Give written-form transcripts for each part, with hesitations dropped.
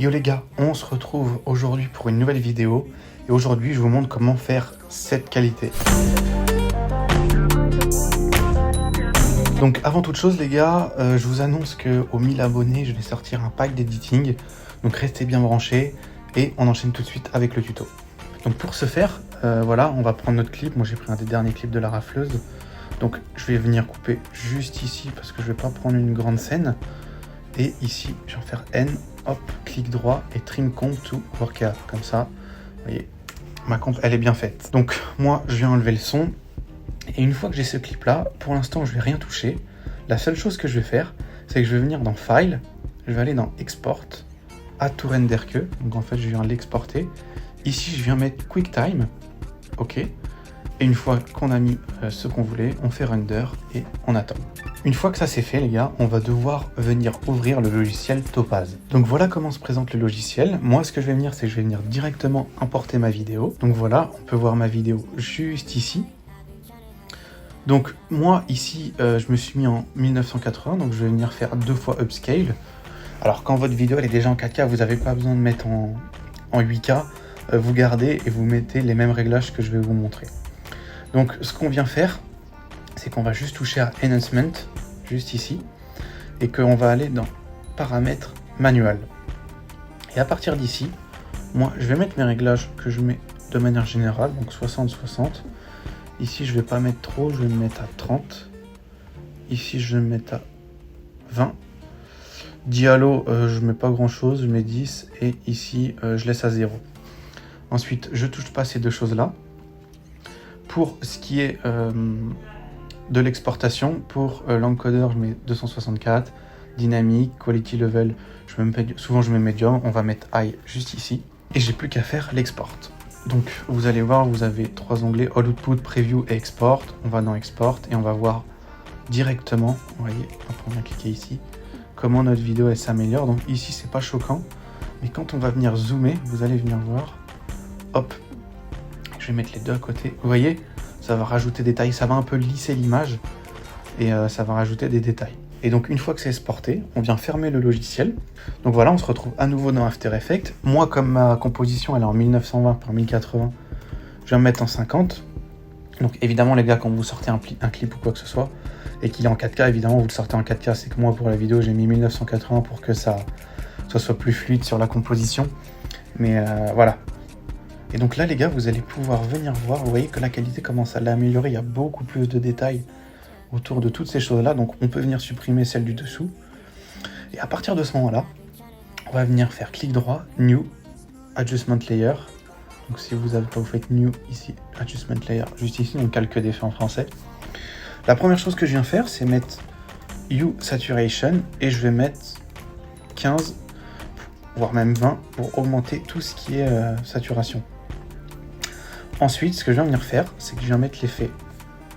Yo les gars, on se retrouve aujourd'hui pour une nouvelle vidéo et aujourd'hui je vous montre comment faire cette qualité. Donc avant toute chose les gars, je vous annonce qu'aux 1000 abonnés je vais sortir un pack d'editing, donc restez bien branchés et on enchaîne tout de suite avec le tuto. Donc pour ce faire, voilà, on va prendre notre clip, moi j'ai pris un des derniers clips de la rafleuse, donc je vais venir couper juste ici parce que je vais pas prendre une grande scène. Et ici, je vais en faire N, hop, clic droit et trim comp to workout. Comme ça, vous voyez, ma comp, elle est bien faite. Donc, moi, je viens enlever le son. Et une fois que j'ai ce clip-là, pour l'instant, je vais rien toucher. La seule chose que je vais faire, c'est que je vais venir dans File, je vais aller dans Export, Add to render que. Donc, en fait, je viens l'exporter. Ici, je viens mettre QuickTime. OK. Et une fois qu'on a mis ce qu'on voulait, on fait render et on attend. Une fois que ça c'est fait les gars, on va devoir venir ouvrir le logiciel Topaz. Donc voilà comment se présente le logiciel. Moi ce que je vais venir, c'est que je vais venir directement importer ma vidéo. Donc voilà, on peut voir ma vidéo juste ici. Donc moi ici, je me suis mis en 1980, donc je vais venir faire 2 fois upscale. Alors quand votre vidéo elle est déjà en 4K, vous n'avez pas besoin de mettre en 8K. Vous gardez et vous mettez les mêmes réglages que je vais vous montrer. Donc ce qu'on vient faire, c'est qu'on va juste toucher à Enhancement, juste ici, et qu'on va aller dans Paramètres manuels. Et à partir d'ici, moi je vais mettre mes réglages que je mets de manière générale, donc 60-60. Ici je vais pas mettre trop, je vais me mettre à 30. Ici je vais me mettre à 20. Diallo, je mets pas grand chose, je mets 10, et ici je laisse à 0. Ensuite, je touche pas ces deux choses là. Pour ce qui est de l'exportation, pour l'encodeur, je mets 264, dynamique, quality level, souvent je mets medium, on va mettre high juste ici, et j'ai plus qu'à faire l'export. Donc vous allez voir, vous avez 3 onglets, All Output, Preview et Export. On va dans Export et on va voir directement, vous voyez, on va cliquer ici, comment notre vidéo elle s'améliore. Donc ici c'est pas choquant, mais quand on va venir zoomer, vous allez venir voir, hop, je vais mettre les deux à côté, vous voyez, ça va rajouter des détails, ça va un peu lisser l'image et ça va rajouter des détails. Et donc une fois que c'est exporté, on vient fermer le logiciel. Donc voilà, on se retrouve à nouveau dans After Effects. Moi, comme ma composition elle est en 1920 par 1080, je vais me mettre en 50. Donc évidemment les gars, quand vous sortez un clip ou quoi que ce soit, et qu'il est en 4K, évidemment vous le sortez en 4K, c'est que moi pour la vidéo j'ai mis 1980 pour que ça soit plus fluide sur la composition. Mais voilà. Et donc là les gars, vous allez pouvoir venir voir, vous voyez que la qualité commence à l'améliorer, il y a beaucoup plus de détails autour de toutes ces choses là, donc on peut venir supprimer celle du dessous. Et à partir de ce moment là, on va venir faire clic droit, New, Adjustment Layer. Donc si vous avez pas, vous faites New ici, Adjustment Layer, juste ici, on calque d'effet en français. La première chose que je viens faire, c'est mettre Hue Saturation, et je vais mettre 15, voire même 20, pour augmenter tout ce qui est saturation. Ensuite, ce que je viens venir faire, c'est que je viens mettre l'effet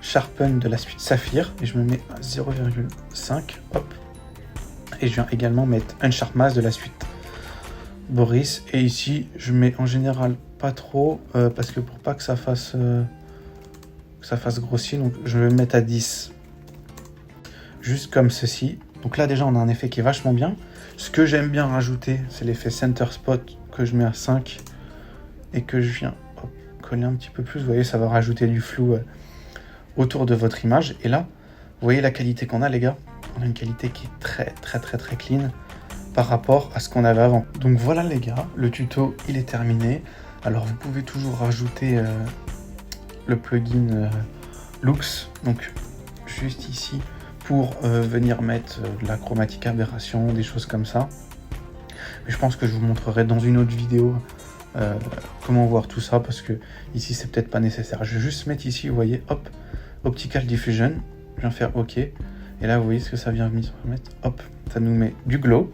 Sharpen de la suite Saphir, et je me mets à 0,5, hop. Et je viens également mettre Unsharp Mask de la suite Boris, et ici, je mets en général pas trop, parce que pour pas que ça fasse grossier, donc je vais me mettre à 10. Juste comme ceci. Donc là, déjà, on a un effet qui est vachement bien. Ce que j'aime bien rajouter, c'est l'effet Center Spot que je mets à 5, et que je viens coller un petit peu plus. Vous voyez, ça va rajouter du flou autour de votre image. Et là, vous voyez la qualité qu'on a les gars. On a une qualité qui est très clean par rapport à ce qu'on avait avant. Donc voilà les gars, le tuto il est terminé. Alors vous pouvez toujours rajouter le plugin Lux, donc juste ici, pour venir mettre de la chromatique aberration, des choses comme ça. Mais je pense que je vous montrerai dans une autre vidéo comment voir tout ça, parce que ici c'est peut-être pas nécessaire. Je vais juste mettre ici, vous voyez, hop, Optical Diffusion, je viens faire OK, et là vous voyez ce que ça vient mettre, hop, ça nous met du glow.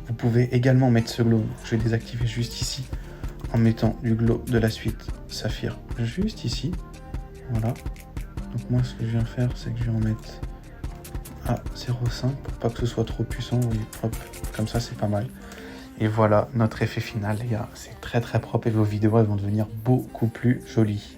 Vous pouvez également mettre ce glow, je vais désactiver juste ici, en mettant du glow de la suite Saphir, juste ici, voilà. Donc moi ce que je viens faire, c'est que je vais en mettre à 0,5 pour pas que ce soit trop puissant, vous voyez, hop, comme ça c'est pas mal. Et voilà notre effet final les gars, c'est très propre et vos vidéos elles vont devenir beaucoup plus jolies.